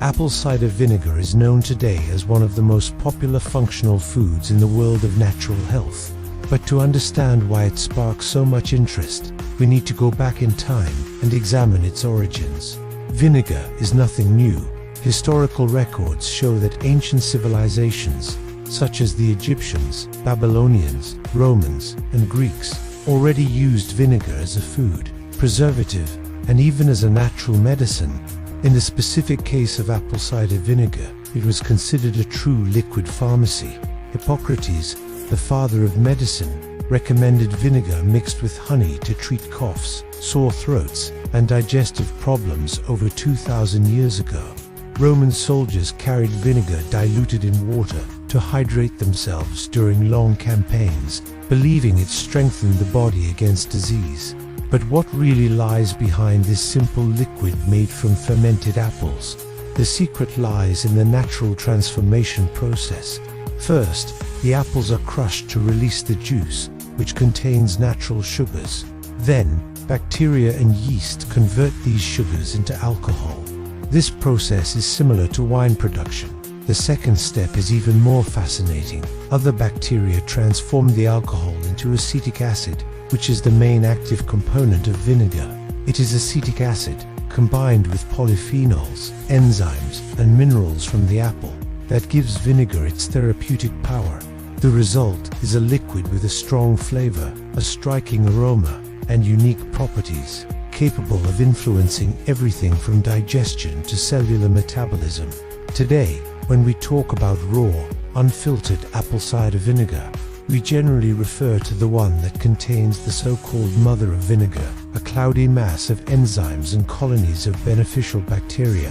Apple cider vinegar is known today as one of the most popular functional foods in the world of natural health. But to understand why it sparks so much interest, we need to go back in time and examine its origins. Vinegar is nothing new. Historical records show that ancient civilizations, such as the Egyptians, Babylonians, Romans, and Greeks, already used vinegar as a food, preservative, and even as a natural medicine. In the specific case of apple cider vinegar, it was considered a true liquid pharmacy. Hippocrates, the father of medicine, recommended vinegar mixed with honey to treat coughs, sore throats, and digestive problems over 2,000 years ago. Roman soldiers carried vinegar diluted in water to hydrate themselves during long campaigns, believing it strengthened the body against disease. But what really lies behind this simple liquid made from fermented apples? The secret lies in the natural transformation process. First, the apples are crushed to release the juice, which contains natural sugars. Then, bacteria and yeast convert these sugars into alcohol. This process is similar to wine production. The second step is even more fascinating. Other bacteria transform the alcohol into acetic acid, which is the main active component of vinegar. It is acetic acid, combined with polyphenols, enzymes, and minerals from the apple, that gives vinegar its therapeutic power. The result is a liquid with a strong flavor, a striking aroma, and unique properties, capable of influencing everything from digestion to cellular metabolism. Today, when we talk about raw, unfiltered apple cider vinegar, we generally refer to the one that contains the so-called mother of vinegar, a cloudy mass of enzymes and colonies of beneficial bacteria.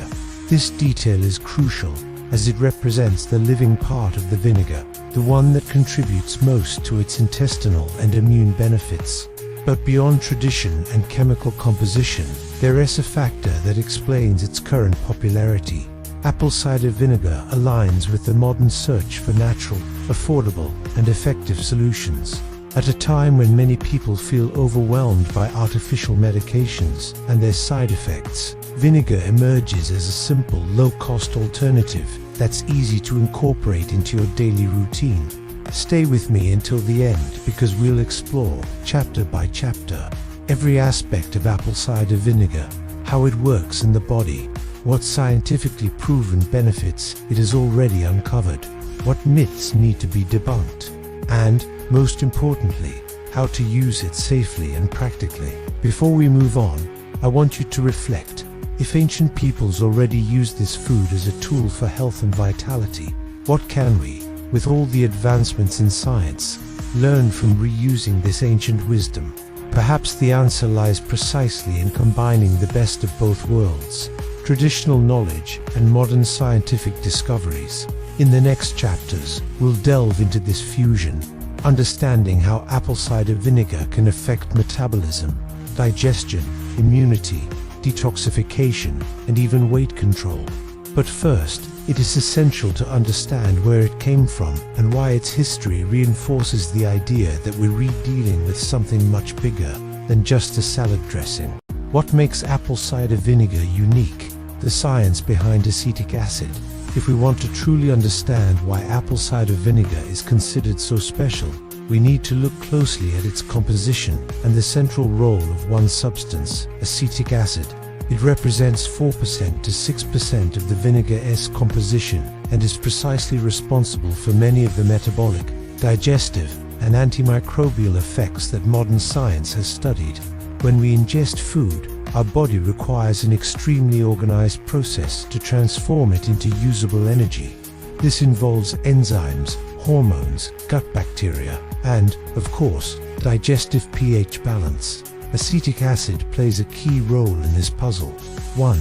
This detail is crucial, as it represents the living part of the vinegar, the one that contributes most to its intestinal and immune benefits. But beyond tradition and chemical composition, there is a factor that explains its current popularity. Apple cider vinegar aligns with the modern search for natural, affordable, and effective solutions. At a time when many people feel overwhelmed by artificial medications and their side effects, vinegar emerges as a simple, low-cost alternative that's easy to incorporate into your daily routine. Stay with me until the end, because we'll explore, chapter by chapter, every aspect of apple cider vinegar, how it works in the body, what scientifically proven benefits it has already uncovered, what myths need to be debunked, and, most importantly, how to use it safely and practically. Before we move on, I want you to reflect. If ancient peoples already used this food as a tool for health and vitality, what can we, with all the advancements in science, learn from reusing this ancient wisdom? Perhaps the answer lies precisely in combining the best of both worlds, traditional knowledge and modern scientific discoveries. In the next chapters, we'll delve into this fusion, understanding how apple cider vinegar can affect metabolism, digestion, immunity, detoxification, and even weight control. But first, it is essential to understand where it came from and why its history reinforces the idea that we're dealing with something much bigger than just a salad dressing. What makes apple cider vinegar unique? The science behind acetic acid. If we want to truly understand why apple cider vinegar is considered so special, we need to look closely at its composition and the central role of one substance, acetic acid. It represents 4% to 6% of the vinegar's composition and is precisely responsible for many of the metabolic, digestive, and antimicrobial effects that modern science has studied. When we ingest food, our body requires an extremely organized process to transform it into usable energy. This involves enzymes, hormones, gut bacteria, and, of course, digestive pH balance. Acetic acid plays a key role in this puzzle. 1.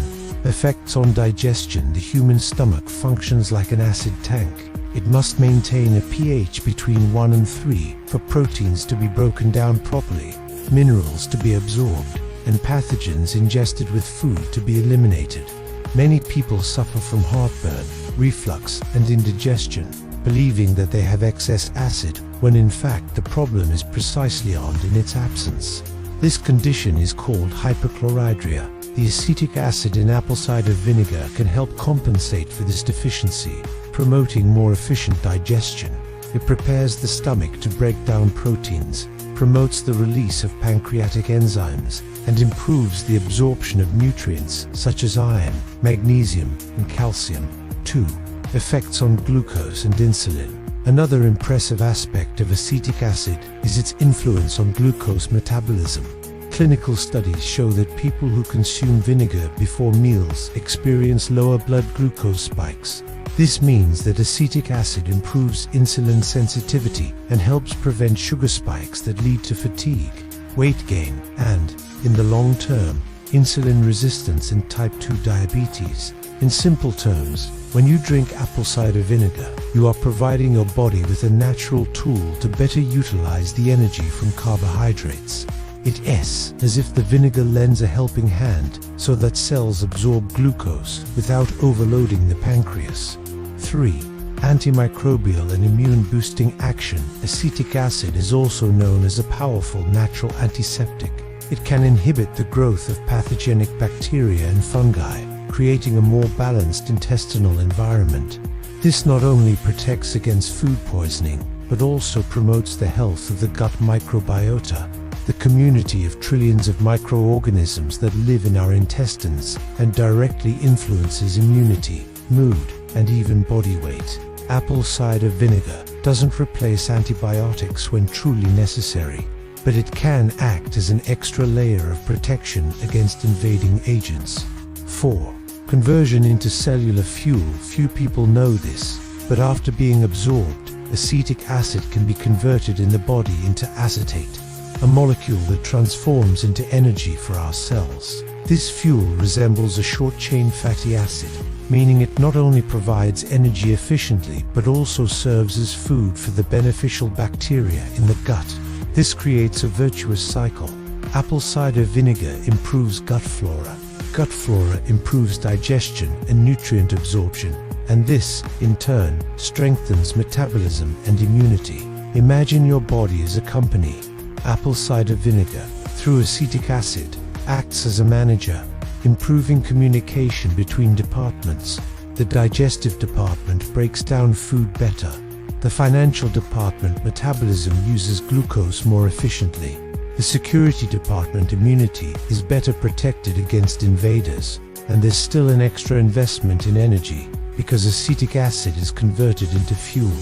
Effects on digestion. The human stomach functions like an acid tank. It must maintain a pH between 1 and 3 for proteins to be broken down properly, minerals to be absorbed, and pathogens ingested with food to be eliminated. Many people suffer from heartburn, reflux, and indigestion, believing that they have excess acid, when in fact the problem is precisely in its absence. This condition is called hyperchlorhydria. The acetic acid in apple cider vinegar can help compensate for this deficiency, promoting more efficient digestion. It prepares the stomach to break down proteins, promotes the release of pancreatic enzymes, and improves the absorption of nutrients such as iron, magnesium, and calcium. 2. Effects on glucose and insulin. Another impressive aspect of acetic acid is its influence on glucose metabolism. Clinical studies show that people who consume vinegar before meals experience lower blood glucose spikes. This means that acetic acid improves insulin sensitivity and helps prevent sugar spikes that lead to fatigue, weight gain, and, in the long term, insulin resistance in type 2 diabetes. In simple terms, when you drink apple cider vinegar, you are providing your body with a natural tool to better utilize the energy from carbohydrates. It is as if the vinegar lends a helping hand so that cells absorb glucose without overloading the pancreas. 3. Antimicrobial and immune-boosting action. Acetic acid is also known as a powerful natural antiseptic. It can inhibit the growth of pathogenic bacteria and fungi, creating a more balanced intestinal environment. This not only protects against food poisoning, but also promotes the health of the gut microbiota, the community of trillions of microorganisms that live in our intestines and directly influences immunity, mood, and even body weight. Apple cider vinegar doesn't replace antibiotics when truly necessary, but it can act as an extra layer of protection against invading agents. 4. Conversion into cellular fuel. Few people know this, but after being absorbed, acetic acid can be converted in the body into acetate, a molecule that transforms into energy for our cells. This fuel resembles a short-chain fatty acid, meaning it not only provides energy efficiently but also serves as food for the beneficial bacteria in the gut. This creates a virtuous cycle. Apple cider vinegar improves gut flora. Gut flora improves digestion and nutrient absorption, and this, in turn, strengthens metabolism and immunity. Imagine your body as a company. Apple cider vinegar, through acetic acid, acts as a manager, improving communication between departments. The digestive department breaks down food better. The financial department, metabolism, uses glucose more efficiently. The security department, immunity, is better protected against invaders. And there's still an extra investment in energy, because acetic acid is converted into fuel.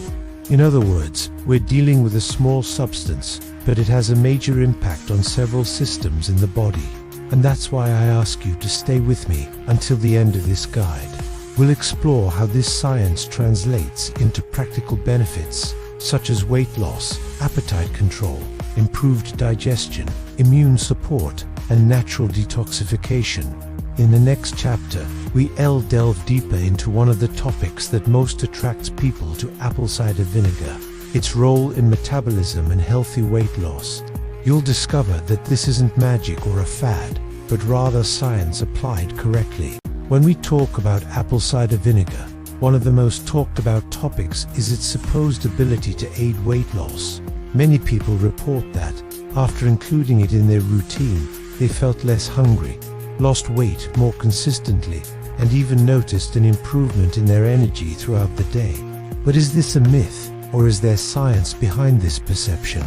In other words, we're dealing with a small substance, but it has a major impact on several systems in the body. And that's why I ask you to stay with me until the end of this guide. We'll explore how this science translates into practical benefits, such as weight loss, appetite control, improved digestion, immune support, and natural detoxification. In the next chapter, we'll delve deeper into one of the topics that most attracts people to apple cider vinegar, its role in metabolism and healthy weight loss. You'll discover that this isn't magic or a fad, but rather science applied correctly. When we talk about apple cider vinegar, one of the most talked about topics is its supposed ability to aid weight loss. Many people report that, after including it in their routine, they felt less hungry, lost weight more consistently, and even noticed an improvement in their energy throughout the day. But is this a myth, or is there science behind this perception?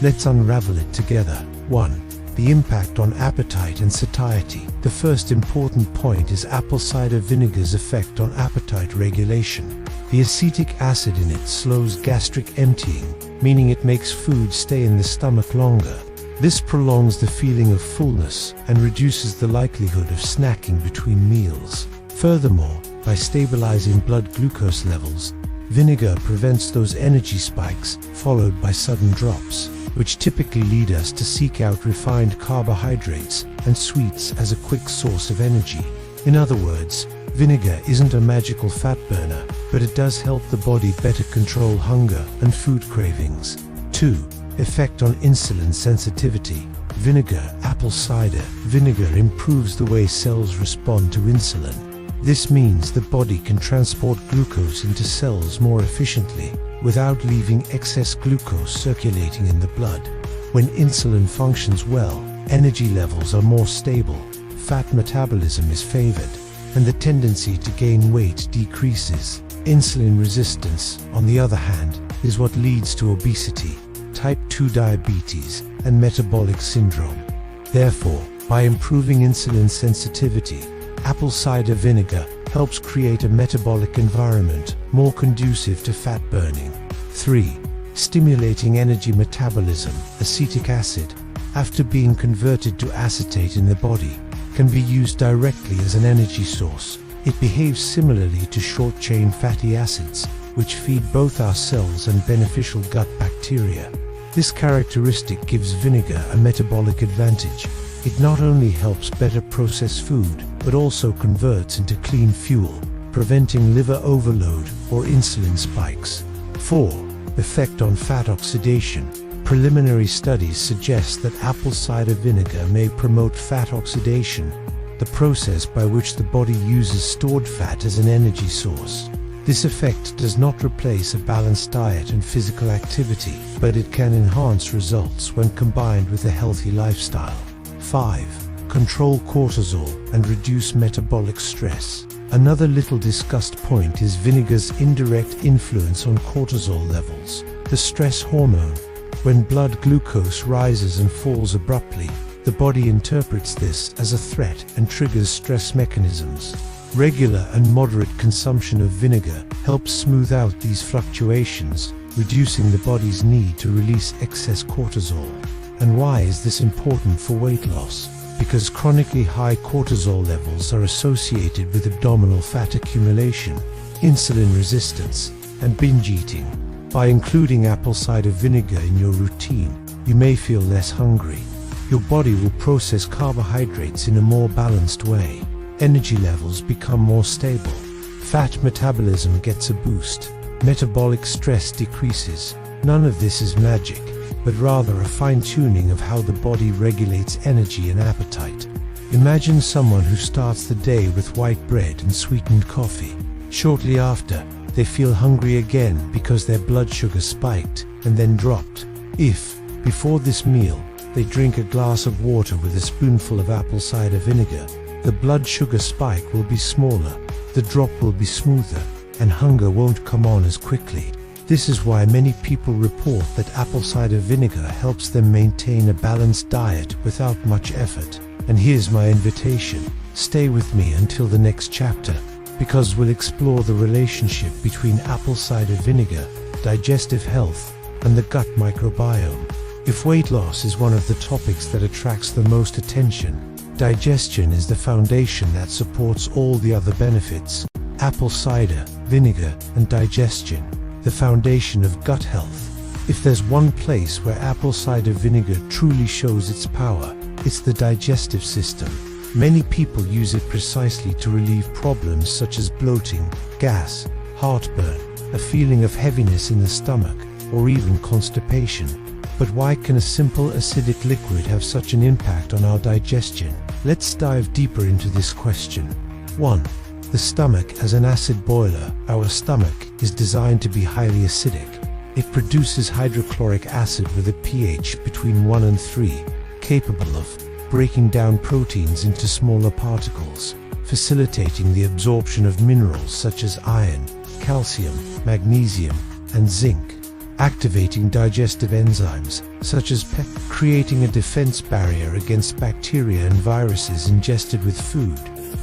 Let's unravel it together. 1. The impact on appetite and satiety. The first important point is apple cider vinegar's effect on appetite regulation. The acetic acid in it slows gastric emptying, meaning it makes food stay in the stomach longer. This prolongs the feeling of fullness and reduces the likelihood of snacking between meals. Furthermore, by stabilizing blood glucose levels, vinegar prevents those energy spikes followed by sudden drops, which typically lead us to seek out refined carbohydrates and sweets as a quick source of energy. In other words, vinegar isn't a magical fat burner, but it does help the body better control hunger and food cravings. 2. Effect on insulin sensitivity. Apple cider vinegar improves the way cells respond to insulin. This means the body can transport glucose into cells more efficiently, without leaving excess glucose circulating in the blood. When insulin functions well, energy levels are more stable, fat metabolism is favored, and the tendency to gain weight decreases. Insulin resistance, on the other hand, is what leads to obesity, type 2 diabetes, and metabolic syndrome. Therefore, by improving insulin sensitivity, apple cider vinegar helps create a metabolic environment more conducive to fat burning. 3. Stimulating energy metabolism. Acetic acid, after being converted to acetate in the body, can be used directly as an energy source. It behaves similarly to short-chain fatty acids, which feed both our cells and beneficial gut bacteria. This characteristic gives vinegar a metabolic advantage. It not only helps better process food, but also converts into clean fuel, preventing liver overload or insulin spikes. 4. Effect on fat oxidation. Preliminary studies suggest that apple cider vinegar may promote fat oxidation, the process by which the body uses stored fat as an energy source. This effect does not replace a balanced diet and physical activity, but it can enhance results when combined with a healthy lifestyle. 5. Control cortisol and reduce metabolic stress. Another little discussed point is vinegar's indirect influence on cortisol levels, the stress hormone. When blood glucose rises and falls abruptly, the body interprets this as a threat and triggers stress mechanisms. Regular and moderate consumption of vinegar helps smooth out these fluctuations, reducing the body's need to release excess cortisol. And why is this important for weight loss? Because chronically high cortisol levels are associated with abdominal fat accumulation, insulin resistance, and binge eating. By including apple cider vinegar in your routine, you may feel less hungry. Your body will process carbohydrates in a more balanced way. Energy levels become more stable. Fat metabolism gets a boost. Metabolic stress decreases. None of this is magic, but rather a fine-tuning of how the body regulates energy and appetite. Imagine someone who starts the day with white bread and sweetened coffee. Shortly after, they feel hungry again because their blood sugar spiked and then dropped. If, before this meal, they drink a glass of water with a spoonful of apple cider vinegar, the blood sugar spike will be smaller, the drop will be smoother, and hunger won't come on as quickly. This is why many people report that apple cider vinegar helps them maintain a balanced diet without much effort. And here's my invitation: stay with me until the next chapter, because we'll explore the relationship between apple cider vinegar, digestive health, and the gut microbiome. If weight loss is one of the topics that attracts the most attention, digestion is the foundation that supports all the other benefits. Apple cider, vinegar, and digestion, the foundation of gut health. If there's one place where apple cider vinegar truly shows its power, it's the digestive system. Many people use it precisely to relieve problems such as bloating, gas, heartburn, a feeling of heaviness in the stomach, or even constipation. But why can a simple acidic liquid have such an impact on our digestion? Let's dive deeper into this question. 1. The stomach as an acid boiler. Our stomach is designed to be highly acidic. It produces hydrochloric acid with a pH between 1 and 3, capable of breaking down proteins into smaller particles, facilitating the absorption of minerals such as iron, calcium, magnesium, and zinc, activating digestive enzymes such as PEP, creating a defense barrier against bacteria and viruses ingested with food.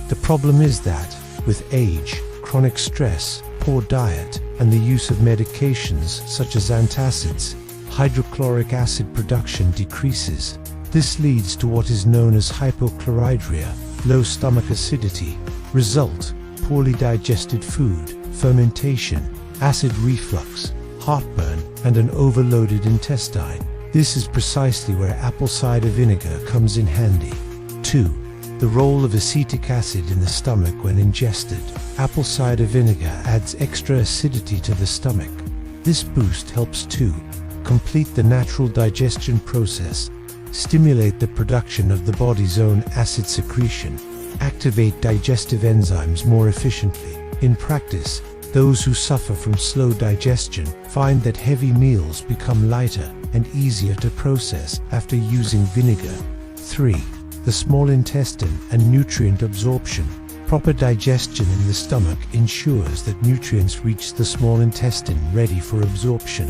The problem is that, with age, chronic stress, poor diet, and the use of medications such as antacids, hydrochloric acid production decreases. This leads to what is known as hypochlorhydria, low stomach acidity. Result: poorly digested food, fermentation, acid reflux, heartburn, and an overloaded intestine. This is precisely where apple cider vinegar comes in handy. 2. The role of acetic acid in the stomach when ingested. Apple cider vinegar adds extra acidity to the stomach. This boost helps to complete the natural digestion process, stimulate the production of the body's own acid secretion, activate digestive enzymes more efficiently. In practice, those who suffer from slow digestion find that heavy meals become lighter and easier to process after using vinegar. 3. the small intestine, and nutrient absorption. Proper digestion in the stomach ensures that nutrients reach the small intestine ready for absorption.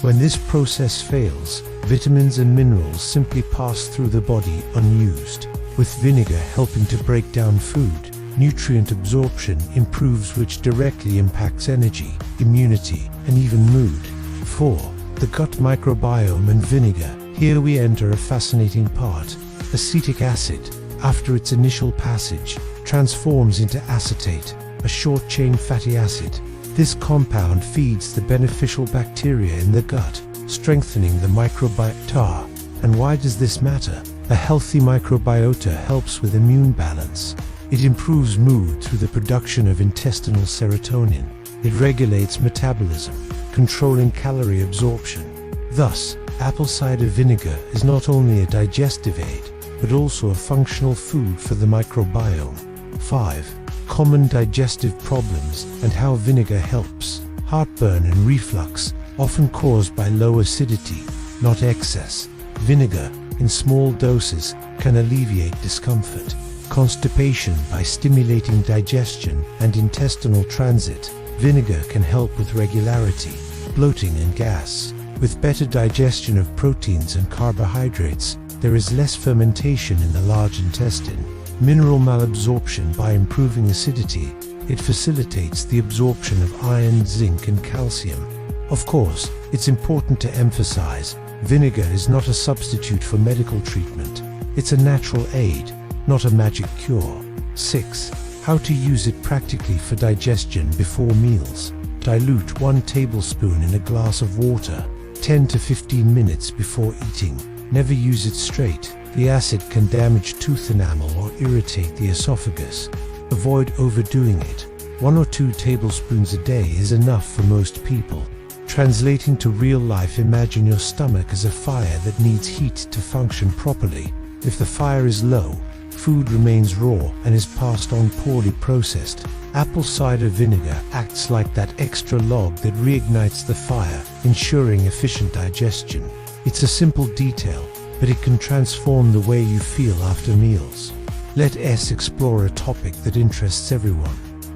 When this process fails, vitamins and minerals simply pass through the body unused. With vinegar helping to break down food, nutrient absorption improves, which directly impacts energy, immunity, and even mood. 4. The gut microbiome and vinegar. Here we enter a fascinating part. Acetic acid, after its initial passage, transforms into acetate, a short-chain fatty acid. This compound feeds the beneficial bacteria in the gut, strengthening the microbiota. And why does this matter? A healthy microbiota helps with immune balance. It improves mood through the production of intestinal serotonin. It regulates metabolism, controlling calorie absorption. Thus, apple cider vinegar is not only a digestive aid, but also a functional food for the microbiome. 5. Common digestive problems and how vinegar helps. Heartburn and reflux, often caused by low acidity, not excess. Vinegar, in small doses, can alleviate discomfort. Constipation by stimulating digestion and intestinal transit. Vinegar can help with regularity, bloating and gas. With better digestion of proteins and carbohydrates, there is less fermentation in the large intestine. Mineral malabsorption by improving acidity. It facilitates the absorption of iron, zinc, and calcium. Of course, it's important to emphasize, vinegar is not a substitute for medical treatment. It's a natural aid, not a magic cure. 6. How to use it practically for digestion before meals. Dilute 1 tablespoon in a glass of water, 10 to 15 minutes before eating. Never use it straight. The acid can damage tooth enamel or irritate the esophagus. Avoid overdoing it. 1 or 2 tablespoons a day is enough for most people. Translating to real life, imagine your stomach as a fire that needs heat to function properly. If the fire is low, food remains raw and is passed on poorly processed. Apple cider vinegar acts like that extra log that reignites the fire, ensuring efficient digestion. It's a simple detail, but it can transform the way you feel after meals. Let us explore a topic that interests everyone: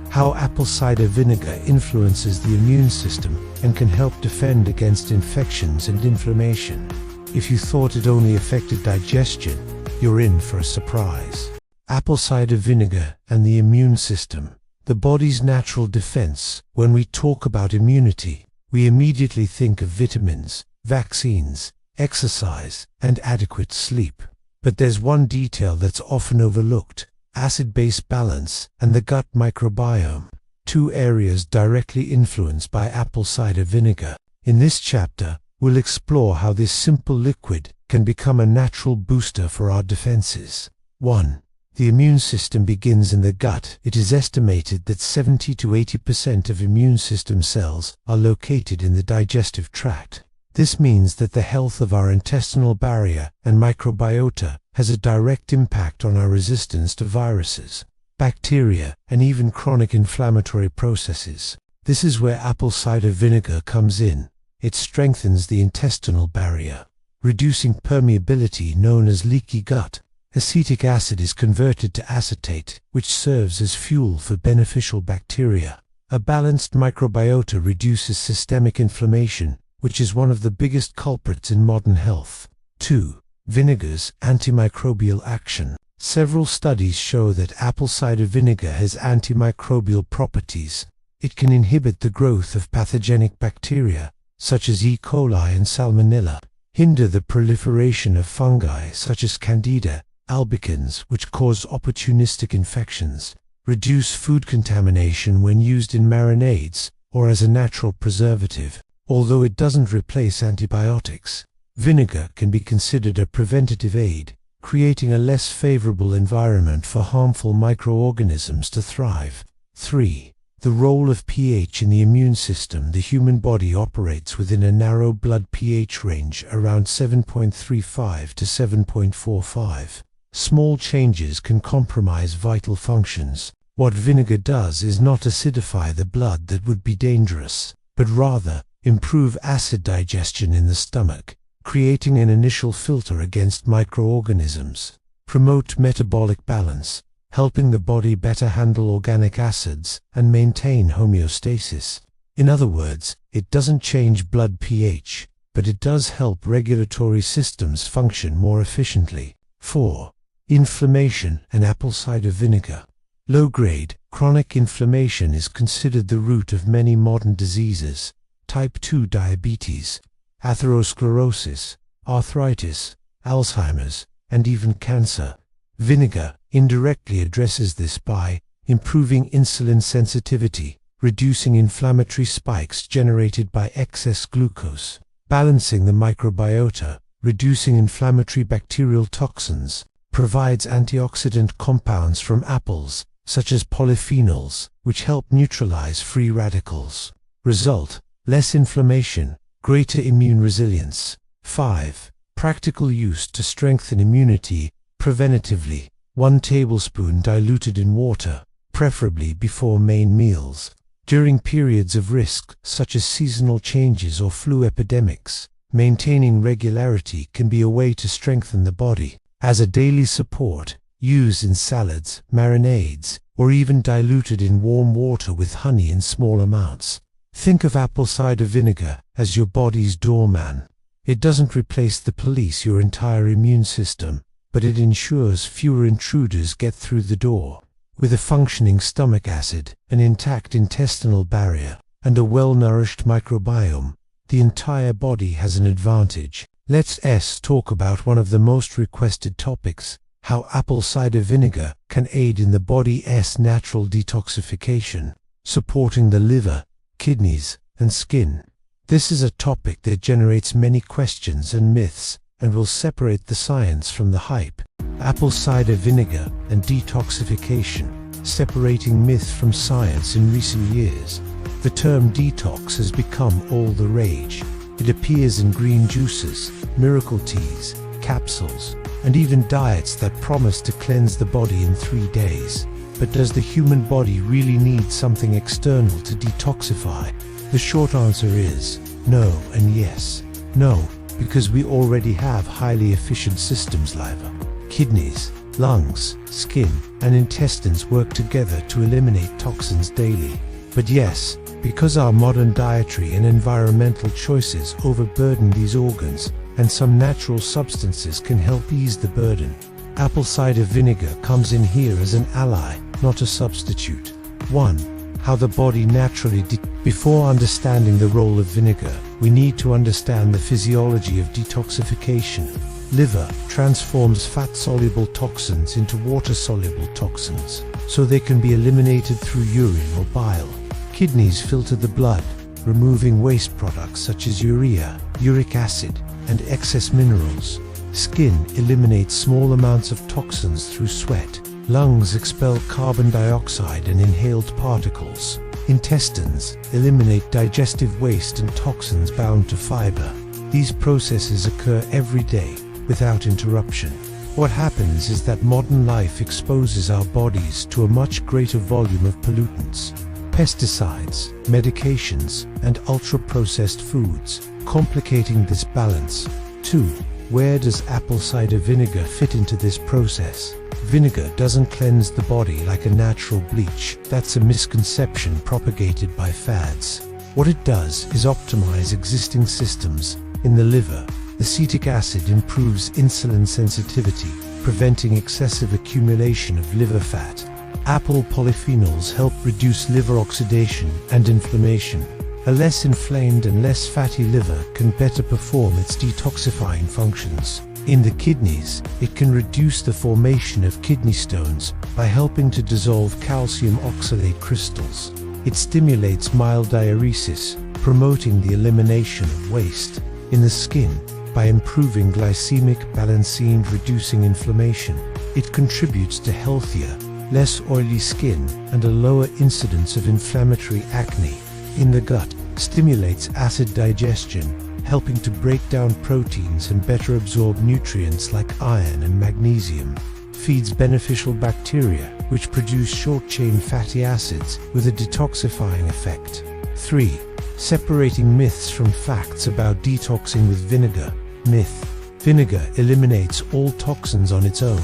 how apple cider vinegar influences the immune system and can help defend against infections and inflammation. If you thought it only affected digestion, you're in for a surprise. Apple cider vinegar and the immune system. The body's natural defense. When we talk about immunity, we immediately think of vitamins, vaccines, exercise, and adequate sleep. But there's one detail that's often overlooked: acid-base balance and the gut microbiome, 2 areas directly influenced by apple cider vinegar. In this chapter, we'll explore how this simple liquid can become a natural booster for our defenses. 1. The immune system begins in the gut. It is estimated that 70 to 80% of immune system cells are located in the digestive tract. This means that the health of our intestinal barrier and microbiota has a direct impact on our resistance to viruses, bacteria, and even chronic inflammatory processes. This is where apple cider vinegar comes in. It strengthens the intestinal barrier, reducing permeability known as leaky gut. Acetic acid is converted to acetate, which serves as fuel for beneficial bacteria. A balanced microbiota reduces systemic inflammation, which is one of the biggest culprits in modern health. 2. Vinegar's antimicrobial action. Several studies show that apple cider vinegar has antimicrobial properties. It can inhibit the growth of pathogenic bacteria, such as E. coli and Salmonella, hinder the proliferation of fungi such as Candida albicans, which cause opportunistic infections, reduce food contamination when used in marinades or as a natural preservative. Although it doesn't replace antibiotics, vinegar can be considered a preventative aid, creating a less favorable environment for harmful microorganisms to thrive. 3. The role of pH in the immune system. The human body operates within a narrow blood pH range around 7.35 to 7.45. Small changes can compromise vital functions. What vinegar does is not acidify the blood, that would be dangerous, but rather improve acid digestion in the stomach, creating an initial filter against microorganisms. promote metabolic balance, helping the body better handle organic acids and maintain homeostasis. In other words, it doesn't change blood pH, but it does help regulatory systems function more efficiently. 4. Inflammation and apple cider vinegar. Low-grade, chronic inflammation is considered the root of many modern diseases: type 2 diabetes, atherosclerosis, arthritis, Alzheimer's, and even cancer. Vinegar indirectly addresses this by improving insulin sensitivity, reducing inflammatory spikes generated by excess glucose, balancing the microbiota, reducing inflammatory bacterial toxins, provides antioxidant compounds from apples, such as polyphenols, which help neutralize free radicals. Result: less inflammation, greater immune resilience. 5. Practical use to strengthen immunity preventatively. 1 tablespoon diluted in water, preferably before main meals. During periods of risk, such as seasonal changes or flu epidemics, maintaining regularity can be a way to strengthen the body. As a daily support, use in salads, marinades, or even diluted in warm water with honey in small amounts. Think of apple cider vinegar as your body's doorman. It doesn't replace the police, your entire immune system, but it ensures fewer intruders get through the door. With a functioning stomach acid, an intact intestinal barrier, and a well-nourished microbiome, the entire body has an advantage. Let's talk about one of the most requested topics: how apple cider vinegar can aid in the body's natural detoxification, supporting the liver, kidneys, and skin. This is a topic that generates many questions and myths, and will separate the science from the hype. Apple cider vinegar and detoxification, separating myth from science. In recent years, the term detox has become all the rage. It appears in green juices, miracle teas, capsules, and even diets that promise to cleanse the body in 3 days. But does the human body really need something external to detoxify? The short answer is no and yes. No, because we already have highly efficient systems. Liver, kidneys, lungs, skin, and intestines work together to eliminate toxins daily. But yes, because our modern dietary and environmental choices overburden these organs, and some natural substances can help ease the burden. Apple cider vinegar comes in here as an ally, not a substitute. 1. How the body naturally Before understanding the role of vinegar, we need to understand the physiology of detoxification. Liver transforms fat-soluble toxins into water-soluble toxins, so they can be eliminated through urine or bile. Kidneys filter the blood, removing waste products such as urea, uric acid, and excess minerals. Skin eliminates small amounts of toxins through sweat. Lungs expel carbon dioxide and inhaled particles. Intestines eliminate digestive waste and toxins bound to fiber. These processes occur every day, without interruption. What happens is that modern life exposes our bodies to a much greater volume of pollutants, pesticides, medications, and ultra-processed foods, complicating this balance. 2. Where does apple cider vinegar fit into this process? Vinegar doesn't cleanse the body like a natural bleach. That's a misconception propagated by fads. What it does is optimize existing systems. In the liver, acetic acid improves insulin sensitivity, preventing excessive accumulation of liver fat. Apple polyphenols help reduce liver oxidation and inflammation. A less inflamed and less fatty liver can better perform its detoxifying functions. In the kidneys, it can reduce the formation of kidney stones by helping to dissolve calcium oxalate crystals. It stimulates mild diuresis, promoting the elimination of waste. In the skin, by improving glycemic balance and reducing inflammation, it contributes to healthier, less oily skin and a lower incidence of inflammatory acne. In the gut, stimulates acid digestion, helping to break down proteins and better absorb nutrients like iron and magnesium. Feeds beneficial bacteria, which produce short-chain fatty acids with a detoxifying effect. 3. Separating myths from facts about detoxing with vinegar. Myth: vinegar eliminates all toxins on its own.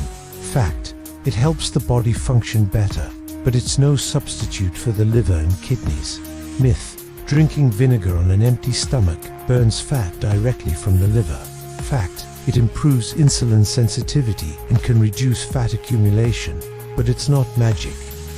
Fact: it helps the body function better, but it's no substitute for the liver and kidneys. Myth: drinking vinegar on an empty stomach burns fat directly from the liver. Fact: it improves insulin sensitivity and can reduce fat accumulation, but it's not magic.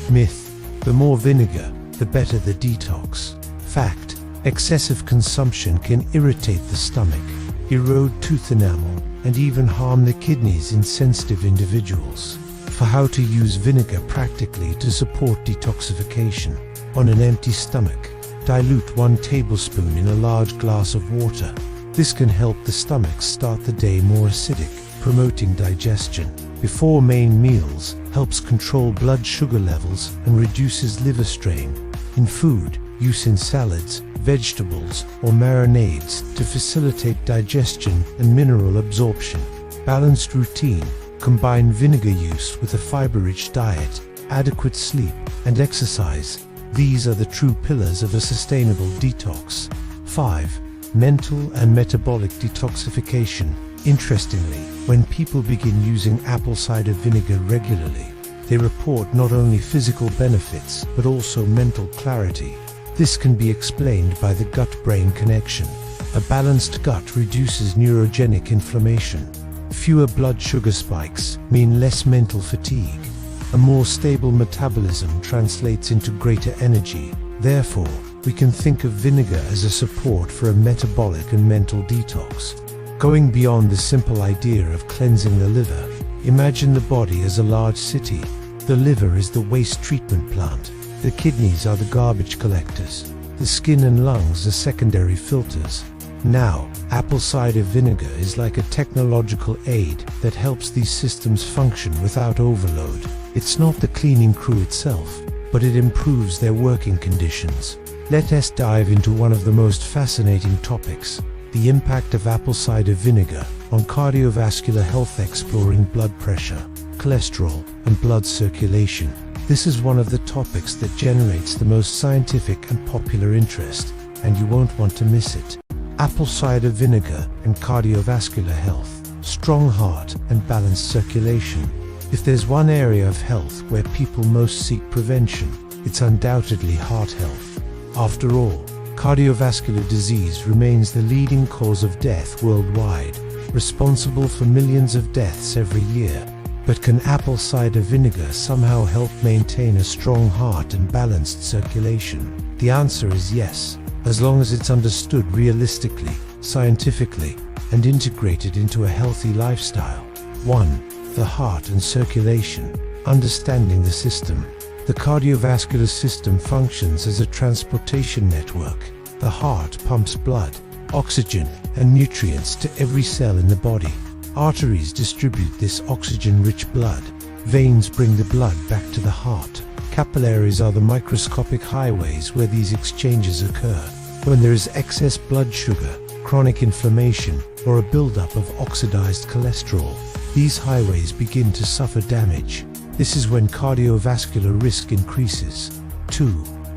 Myth: the more vinegar, the better the detox. Fact: excessive consumption can irritate the stomach, erode tooth enamel, and even harm the kidneys in sensitive individuals. For how to use vinegar practically to support detoxification. On an empty stomach, dilute 1 tablespoon in a large glass of water. This can help the stomach start the day more acidic, promoting digestion. Before main meals, helps control blood sugar levels and reduces liver strain. In food, use in salads, vegetables, or marinades to facilitate digestion and mineral absorption. Balanced routine: combine vinegar use with a fiber-rich diet, adequate sleep, and exercise. These are the true pillars of a sustainable detox. 5. Mental and metabolic detoxification. Interestingly, when people begin using apple cider vinegar regularly, they report not only physical benefits but also mental clarity. This can be explained by the gut-brain connection. A balanced gut reduces neurogenic inflammation. Fewer blood sugar spikes mean less mental fatigue. A more stable metabolism translates into greater energy. Therefore, we can think of vinegar as a support for a metabolic and mental detox. Going beyond the simple idea of cleansing the liver, imagine the body as a large city. The liver is the waste treatment plant. The kidneys are the garbage collectors. The skin and lungs are secondary filters. Now, apple cider vinegar is like a technological aid that helps these systems function without overload. It's not the cleaning crew itself, but it improves their working conditions. Let us dive into one of the most fascinating topics: the impact of apple cider vinegar on cardiovascular health, exploring blood pressure, cholesterol, and blood circulation. This is one of the topics that generates the most scientific and popular interest, and you won't want to miss it. Apple cider vinegar and cardiovascular health, strong heart and balanced circulation. If there's one area of health where people most seek prevention, it's undoubtedly heart health. After all, cardiovascular disease remains the leading cause of death worldwide, responsible for millions of deaths every year. But can apple cider vinegar somehow help maintain a strong heart and balanced circulation? The answer is yes, as long as it's understood realistically, scientifically, and integrated into a healthy lifestyle. 1. The heart and circulation. Understanding the system. The cardiovascular system functions as a transportation network. The heart pumps blood, oxygen, and nutrients to every cell in the body. Arteries distribute this oxygen-rich blood. Veins bring the blood back to the heart. Capillaries are the microscopic highways where these exchanges occur. When there is excess blood sugar, chronic inflammation, or a buildup of oxidized cholesterol, these highways begin to suffer damage. This is when cardiovascular risk increases. 2.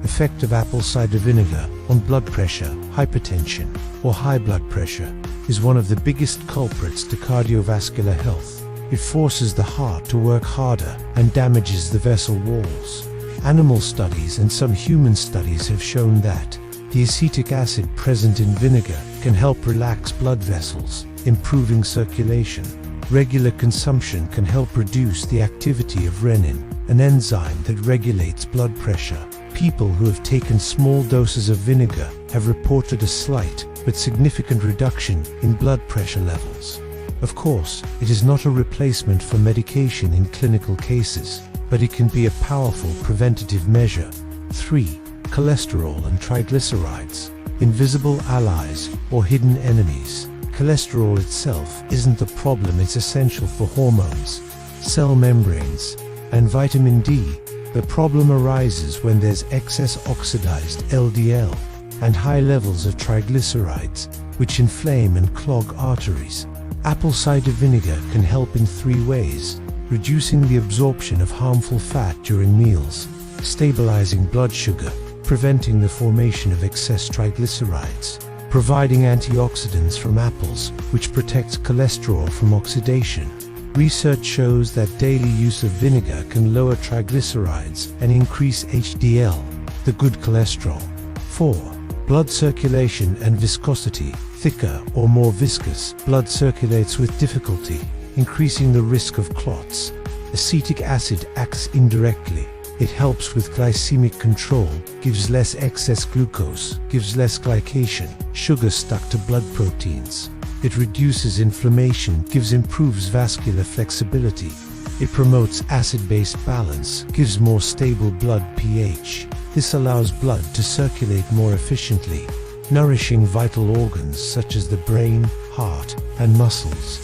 Effect of apple cider vinegar on blood pressure. Hypertension, or high blood pressure, is one of the biggest culprits to cardiovascular health. It forces the heart to work harder and damages the vessel walls. Animal studies and some human studies have shown that the acetic acid present in vinegar can help relax blood vessels, improving circulation. Regular consumption can help reduce the activity of renin, an enzyme that regulates blood pressure. People who have taken small doses of vinegar have reported a slight but significant reduction in blood pressure levels. Of course, it is not a replacement for medication in clinical cases, but it can be a powerful preventative measure. 3. Cholesterol and triglycerides. Invisible allies or hidden enemies. Cholesterol itself isn't the problem, it's essential for hormones, cell membranes, and vitamin D. The problem arises when there's excess oxidized LDL and high levels of triglycerides, which inflame and clog arteries. Apple cider vinegar can help in 3 ways: reducing the absorption of harmful fat during meals, stabilizing blood sugar, preventing the formation of excess triglycerides, providing antioxidants from apples, which protects cholesterol from oxidation. Research shows that daily use of vinegar can lower triglycerides and increase HDL, the good cholesterol. 4. Blood circulation and viscosity. Thicker or more viscous blood circulates with difficulty, increasing the risk of clots. Acetic acid acts indirectly. It helps with glycemic control, gives less excess glucose, gives less glycation, sugar stuck to blood proteins. It reduces inflammation, improves vascular flexibility. It promotes acid-base balance, gives more stable blood pH. This allows blood to circulate more efficiently, nourishing vital organs such as the brain, heart, and muscles.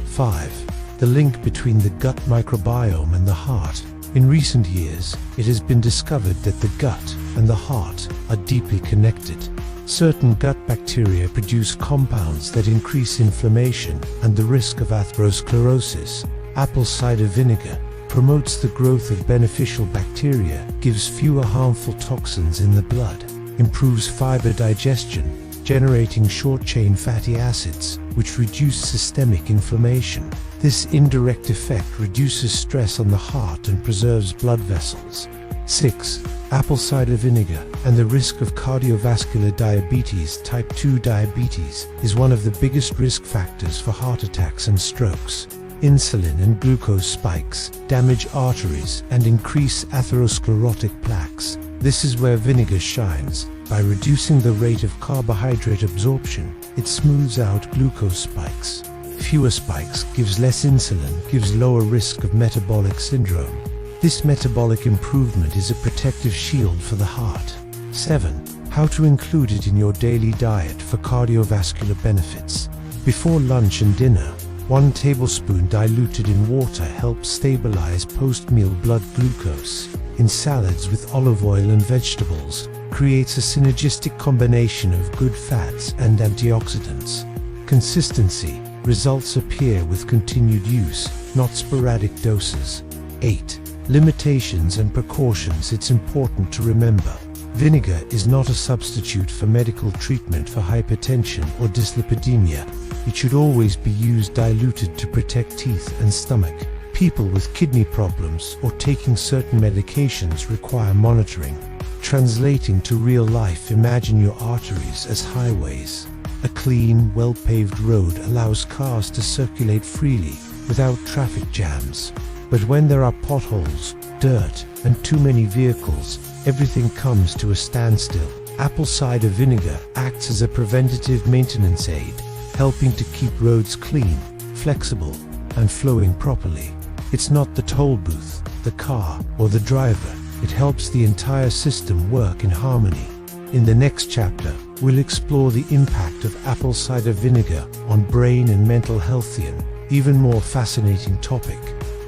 5. The link between the gut microbiome and the heart. In recent years, it has been discovered that the gut and the heart are deeply connected. Certain gut bacteria produce compounds that increase inflammation and the risk of atherosclerosis. Apple cider vinegar promotes the growth of beneficial bacteria, gives fewer harmful toxins in the blood, improves fiber digestion, generating short-chain fatty acids, which reduce systemic inflammation. This indirect effect reduces stress on the heart and preserves blood vessels. 6. Apple cider vinegar and the risk of cardiovascular diabetes. Type 2 diabetes is one of the biggest risk factors for heart attacks and strokes. Insulin and glucose spikes damage arteries and increase atherosclerotic plaques. This is where vinegar shines. By reducing the rate of carbohydrate absorption, it smooths out glucose spikes. Fewer spikes gives less insulin, gives lower risk of metabolic syndrome. This metabolic improvement is a protective shield for the heart. 7. How to include it in your daily diet for cardiovascular benefits. Before lunch and dinner, 1 tablespoon diluted in water helps stabilize post-meal blood glucose. In salads with olive oil and vegetables, creates a synergistic combination of good fats and antioxidants. Consistency. Results appear with continued use, not sporadic doses. 8. Limitations and precautions. It's important to remember. Vinegar is not a substitute for medical treatment for hypertension or dyslipidemia. It should always be used diluted to protect teeth and stomach. People with kidney problems or taking certain medications require monitoring. Translating to real life, imagine your arteries as highways. A clean, well-paved road allows cars to circulate freely without traffic jams. But when there are potholes, dirt, and too many vehicles, everything comes to a standstill. Apple cider vinegar acts as a preventative maintenance aid, helping to keep roads clean, flexible, and flowing properly. It's not the toll booth, the car, or the driver. It helps the entire system work in harmony. In the next chapter, we'll explore the impact of apple cider vinegar on brain and mental health, an even more fascinating topic,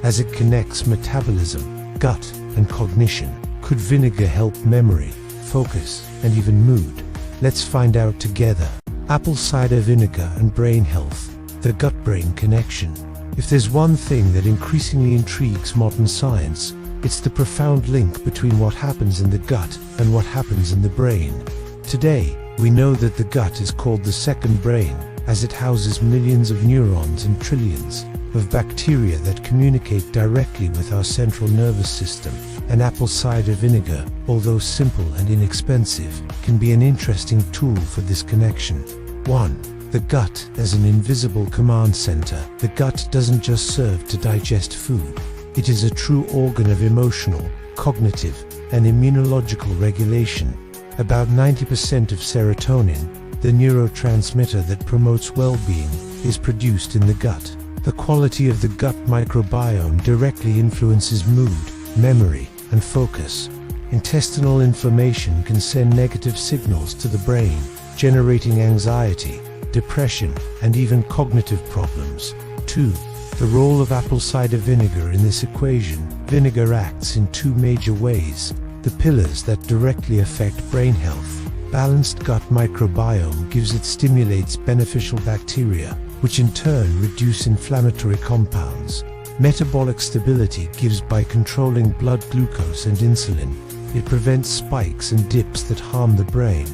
as it connects metabolism, gut, and cognition. Could vinegar help memory, focus, and even mood? Let's find out together. Apple cider vinegar and brain health, the gut-brain connection. If there's one thing that increasingly intrigues modern science, it's the profound link between what happens in the gut and what happens in the brain. Today, we know that the gut is called the second brain, as it houses millions of neurons and trillions of bacteria that communicate directly with our central nervous system. And apple cider vinegar, although simple and inexpensive, can be an interesting tool for this connection. 1. The gut as an invisible command center. The gut doesn't just serve to digest food. It is a true organ of emotional, cognitive, and immunological regulation. About 90% of serotonin, the neurotransmitter that promotes well-being, is produced in the gut. The quality of the gut microbiome directly influences mood, memory, and focus. Intestinal inflammation can send negative signals to the brain, generating anxiety, depression, and even cognitive problems. 2. The role of apple cider vinegar in this equation. Vinegar acts in 2 major ways. The pillars that directly affect brain health. Balanced gut microbiome stimulates beneficial bacteria, which in turn reduce inflammatory compounds. Metabolic stability gives by controlling blood glucose and insulin. It prevents spikes and dips that harm the brain.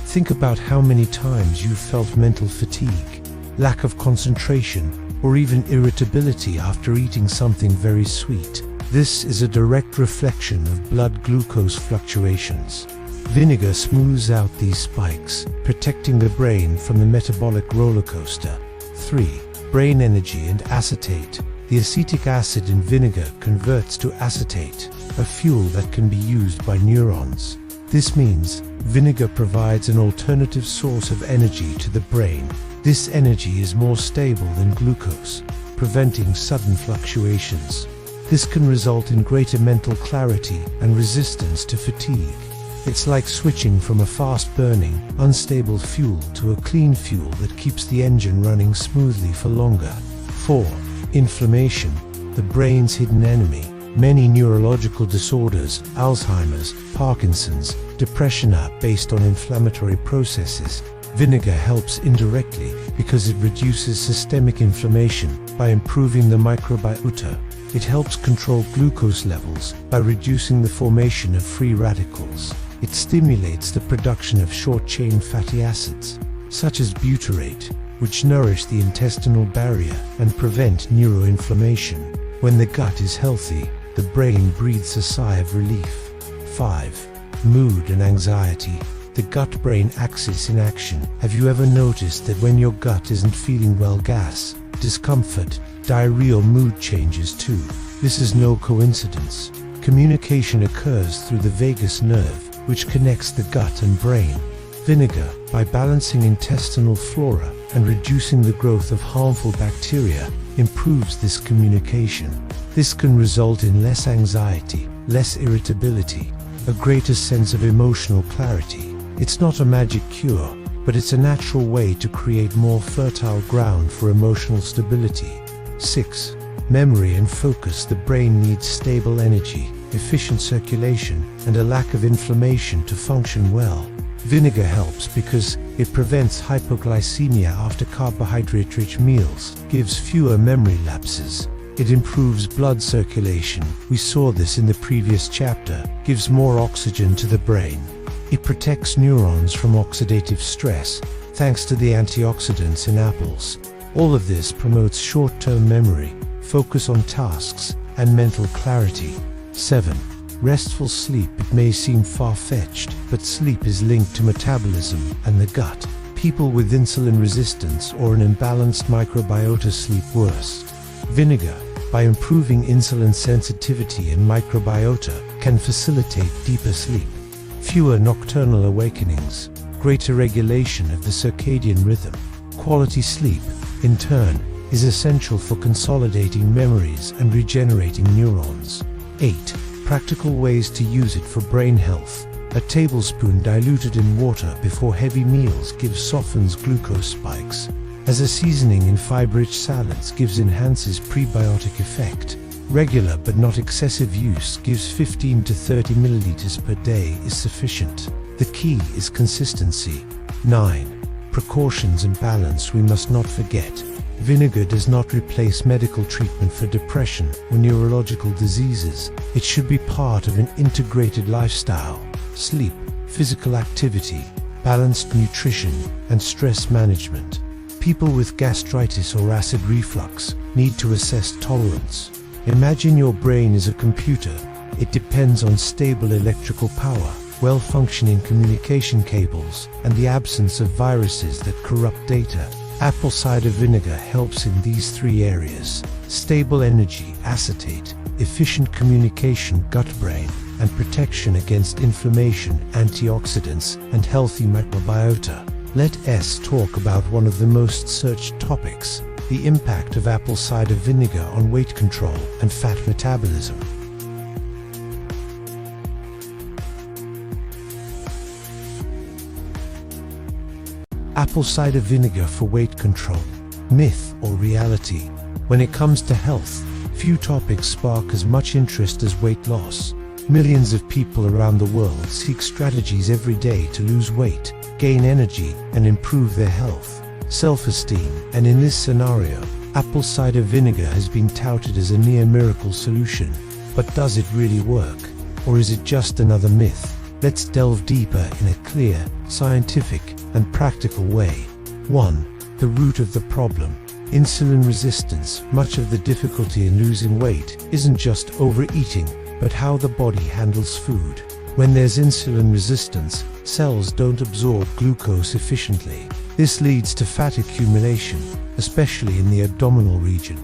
Think about how many times you've felt mental fatigue, lack of concentration, or even irritability after eating something very sweet. This is a direct reflection of blood glucose fluctuations. Vinegar smooths out these spikes, protecting the brain from the metabolic roller coaster. 3. Brain energy and acetate. The acetic acid in vinegar converts to acetate, a fuel that can be used by neurons. This means vinegar provides an alternative source of energy to the brain. This energy is more stable than glucose, preventing sudden fluctuations. This can result in greater mental clarity and resistance to fatigue. It's like switching from a fast-burning, unstable fuel to a clean fuel that keeps the engine running smoothly for longer. 4. Inflammation, the brain's hidden enemy. Many neurological disorders, Alzheimer's, Parkinson's, depression are based on inflammatory processes. Vinegar helps indirectly because it reduces systemic inflammation by improving the microbiota. It helps control glucose levels by reducing the formation of free radicals. It stimulates the production of short-chain fatty acids, such as butyrate, which nourish the intestinal barrier and prevent neuroinflammation. When the gut is healthy, the brain breathes a sigh of relief. 5. Mood and anxiety. The gut-brain axis in action. Have you ever noticed that when your gut isn't feeling well, gas, discomfort, diarrhea or mood changes too? This is no coincidence. Communication occurs through the vagus nerve, which connects the gut and brain. Vinegar, by balancing intestinal flora and reducing the growth of harmful bacteria, improves this communication. This can result in less anxiety, less irritability, a greater sense of emotional clarity. It's not a magic cure, but it's a natural way to create more fertile ground for emotional stability. 6. Memory and focus. The brain needs stable energy, efficient circulation, and a lack of inflammation to function well. Vinegar helps because it prevents hypoglycemia after carbohydrate-rich meals, gives fewer memory lapses. It improves blood circulation, we saw this in the previous chapter, gives more oxygen to the brain. It protects neurons from oxidative stress, thanks to the antioxidants in apples. All of this promotes short-term memory, focus on tasks, and mental clarity. 7. Restful sleep. It may seem far-fetched, but sleep is linked to metabolism and the gut. People with insulin resistance or an imbalanced microbiota sleep worse. Vinegar, by improving insulin sensitivity and microbiota, can facilitate deeper sleep, fewer nocturnal awakenings, greater regulation of the circadian rhythm. Quality sleep, in turn, is essential for consolidating memories and regenerating neurons. 8. Practical ways to use it for brain health. A tablespoon diluted in water before heavy meals softens glucose spikes. As a seasoning in fiber-rich salads enhances prebiotic effect. Regular but not excessive use gives 15 to 30 milliliters per day is sufficient. The key is consistency. 9. Precautions and balance. We must not forget. Vinegar does not replace medical treatment for depression or neurological diseases. It should be part of an integrated lifestyle. Sleep, physical activity, balanced nutrition, and stress management. People with gastritis or acid reflux need to assess tolerance. Imagine your brain is a computer. It depends on stable electrical power, well-functioning communication cables, and the absence of viruses that corrupt data. Apple cider vinegar helps in these 3 areas: stable energy, acetate, efficient communication, gut-brain, and protection against inflammation, antioxidants, and healthy microbiota. Let us talk about one of the most searched topics, the impact of apple cider vinegar on weight control and fat metabolism. Apple cider vinegar for weight control. Myth or reality? When it comes to health, few topics spark as much interest as weight loss. Millions of people around the world seek strategies every day to lose weight, gain energy, and improve their health, self-esteem. And in this scenario, apple cider vinegar has been touted as a near-miracle solution. But does it really work? Or is it just another myth? Let's delve deeper in a clear, scientific, and practical way. 1. The root of the problem. Insulin resistance. Much of the difficulty in losing weight isn't just overeating, but how the body handles food. When there's insulin resistance, cells don't absorb glucose efficiently. This leads to fat accumulation, especially in the abdominal region.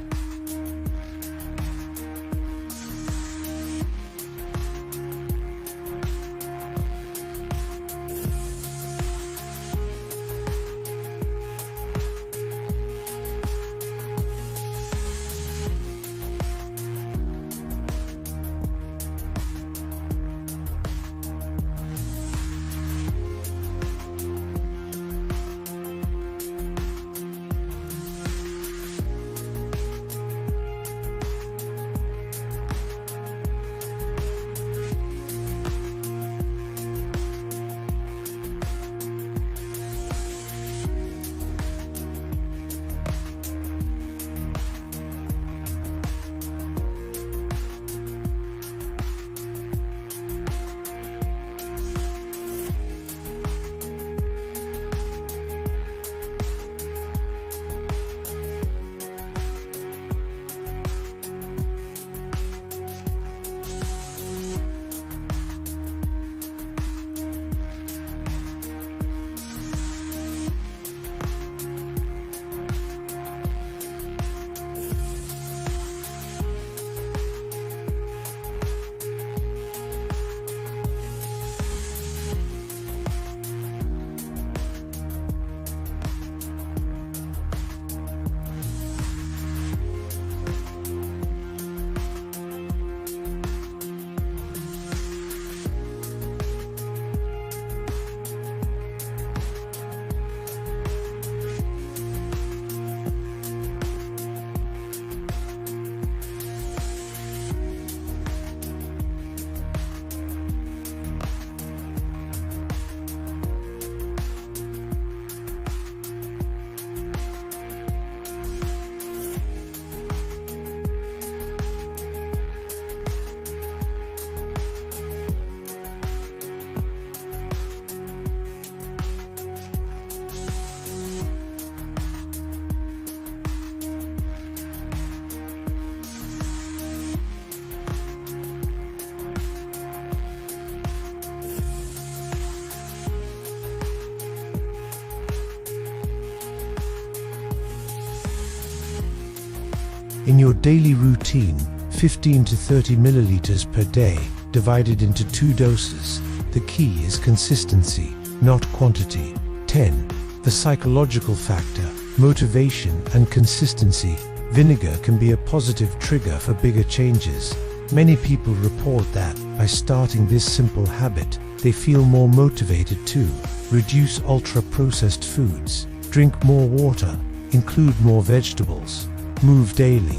In your daily routine, 15 to 30 milliliters per day, divided into 2 doses. The key is consistency, not quantity. 10. The psychological factor, motivation and consistency. Vinegar can be a positive trigger for bigger changes. Many people report that, by starting this simple habit, they feel more motivated to reduce ultra-processed foods, drink more water, include more vegetables, move daily.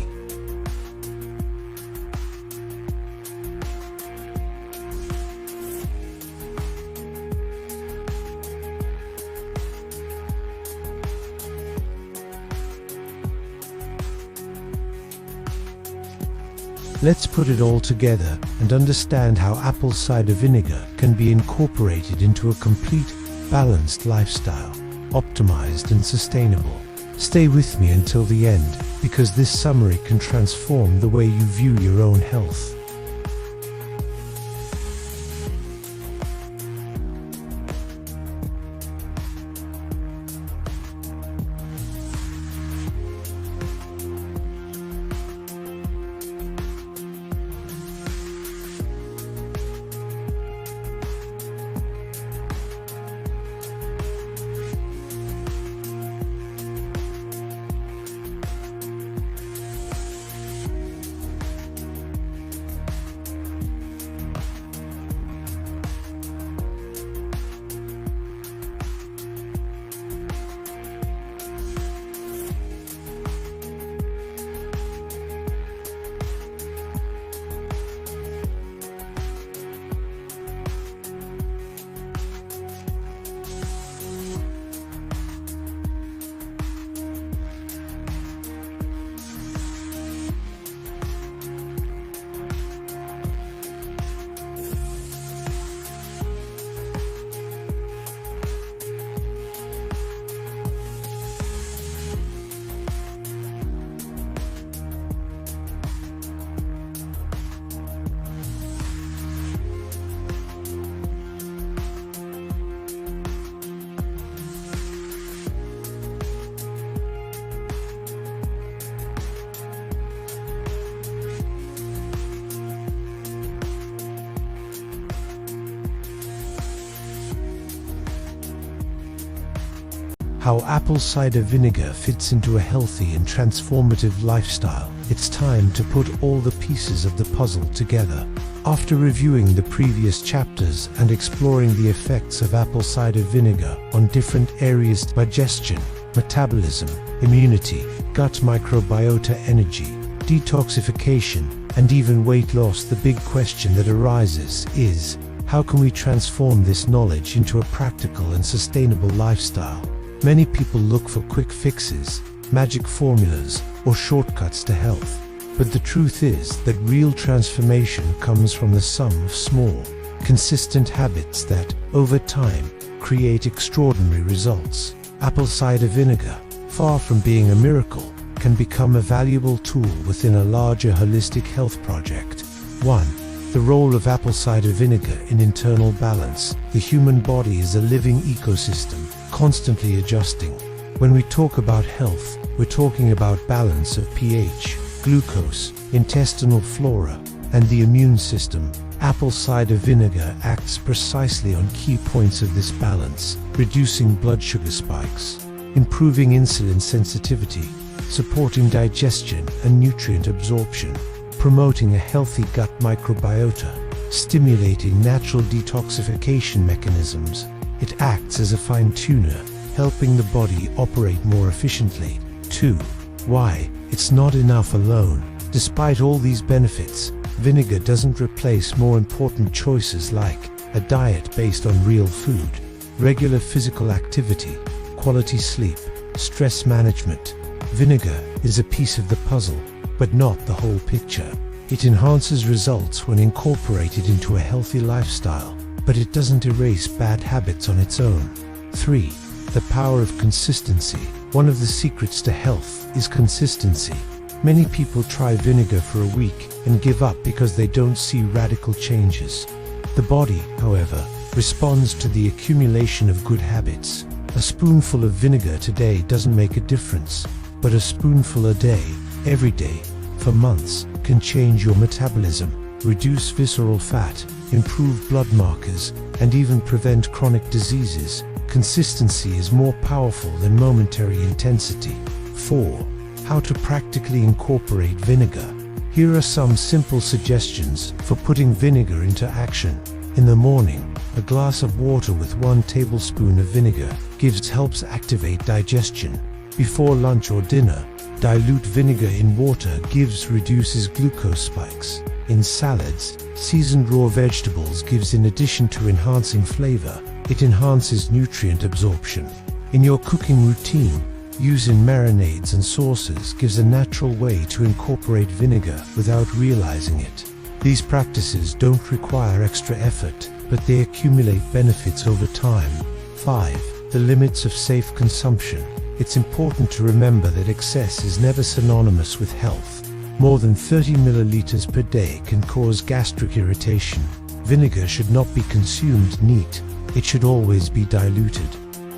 Let's put it all together and understand how apple cider vinegar can be incorporated into a complete, balanced lifestyle, optimized and sustainable. Stay with me until the end, because this summary can transform the way you view your own health. how apple cider vinegar fits into a healthy and transformative lifestyle. It's time to put all the pieces of the puzzle together. After reviewing the previous chapters and exploring the effects of apple cider vinegar on different areas: digestion, metabolism, immunity, gut microbiota, energy, detoxification, and even weight loss, the big question that arises is, how can we transform this knowledge into a practical and sustainable lifestyle? Many people look for quick fixes, magic formulas, or shortcuts to health. But the truth is that real transformation comes from the sum of small, consistent habits that, over time, create extraordinary results. Apple cider vinegar, far from being a miracle, can become a valuable tool within a larger holistic health project. 1. The role of apple cider vinegar in internal balance. The human body is a living ecosystem, constantly adjusting. When we talk about health, we're talking about balance of pH, glucose, intestinal flora, and the immune system. Apple cider vinegar acts precisely on key points of this balance, reducing blood sugar spikes, improving insulin sensitivity, supporting digestion and nutrient absorption, promoting a healthy gut microbiota, stimulating natural detoxification mechanisms. It acts as a fine-tuner, helping the body operate more efficiently. 2. Why? It's not enough alone. Despite all these benefits, vinegar doesn't replace more important choices like a diet based on real food, regular physical activity, quality sleep, stress management. Vinegar is a piece of the puzzle, but not the whole picture. It enhances results when incorporated into a healthy lifestyle, but it doesn't erase bad habits on its own. 3. The power of consistency. One of the secrets to health is consistency. Many people try vinegar for a week and give up because they don't see radical changes. The body, however, responds to the accumulation of good habits. A spoonful of vinegar today doesn't make a difference, but a spoonful a day, every day, for months, can change your metabolism, reduce visceral fat, improve blood markers, and even prevent chronic diseases. Consistency is more powerful than momentary intensity. 4. How to practically incorporate vinegar. Here are some simple suggestions for putting vinegar into action. In the morning, a glass of water with 1 tablespoon of vinegar helps activate digestion. Before lunch or dinner, dilute vinegar in water reduces glucose spikes. In salads, seasoned raw vegetables in addition to enhancing flavor, it enhances nutrient absorption. In your cooking routine, use in marinades and sauces gives a natural way to incorporate vinegar without realizing it. These practices don't require extra effort, but they accumulate benefits over time. 5. The limits of safe consumption. It's important to remember that excess is never synonymous with health. More than 30 milliliters per day can cause gastric irritation. Vinegar should not be consumed neat. It should always be diluted.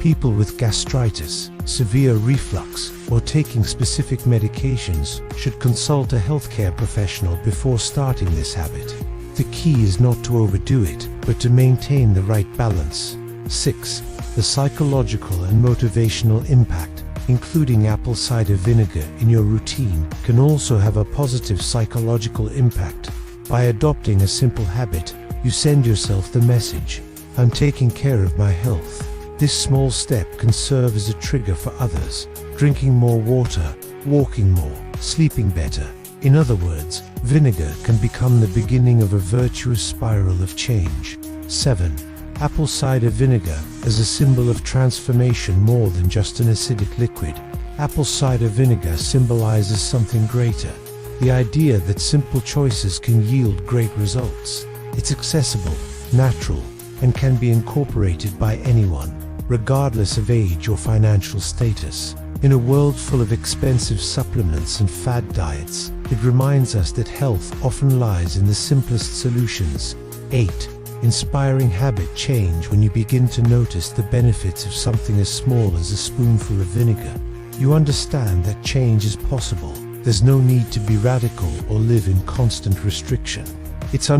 People with gastritis, severe reflux, or taking specific medications should consult a healthcare professional before starting this habit. The key is not to overdo it, but to maintain the right balance. 6. The psychological and motivational impact. Including apple cider vinegar in your routine can also have a positive psychological impact. By adopting a simple habit, you send yourself the message, I'm taking care of my health. This small step can serve as a trigger for others, drinking more water, walking more, sleeping better. In other words, vinegar can become the beginning of a virtuous spiral of change. 7. Apple cider vinegar as a symbol of transformation. More than just an acidic liquid, apple cider vinegar symbolizes something greater. The idea that simple choices can yield great results. It's accessible, natural, and can be incorporated by anyone, regardless of age or financial status. In a world full of expensive supplements and fad diets, it reminds us that health often lies in the simplest solutions. 8. Inspiring habit change. When you begin to notice the benefits of something as small as a spoonful of vinegar, you understand that change is possible. There's no need to be radical or live in constant restriction. It's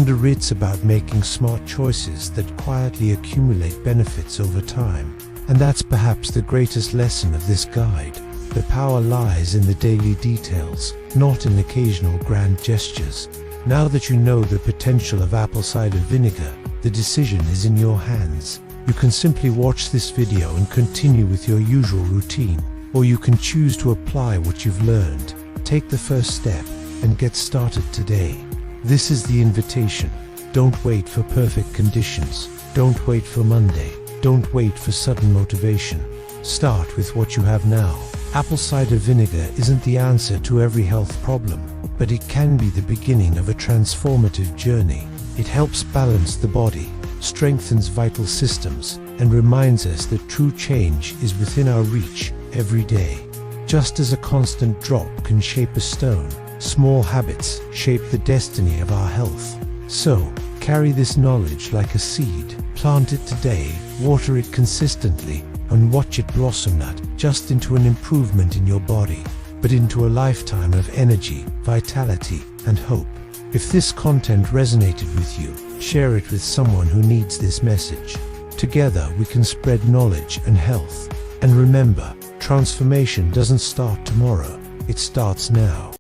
about making smart choices that quietly accumulate benefits over time. And that's perhaps the greatest lesson of this guide. The power lies in the daily details, not in occasional grand gestures. Now that you know the potential of apple cider vinegar, the decision is in your hands. You can simply watch this video and continue with your usual routine, or you can choose to apply what you've learned. Take the first step and get started today. This is the invitation. Don't wait for perfect conditions. Don't wait for Monday. Don't wait for sudden motivation. Start with what you have now. Apple cider vinegar isn't the answer to every health problem, but it can be the beginning of a transformative journey. It helps balance the body, strengthens vital systems, and reminds us that true change is within our reach every day. Just as a constant drop can shape a stone, small habits shape the destiny of our health. So, carry this knowledge like a seed. Plant it today, water it consistently, and watch it blossom not just into an improvement in your body, but into a lifetime of energy, vitality, and hope. If this content resonated with you, share it with someone who needs this message. Together we can spread knowledge and health. And remember, transformation doesn't start tomorrow, it starts now.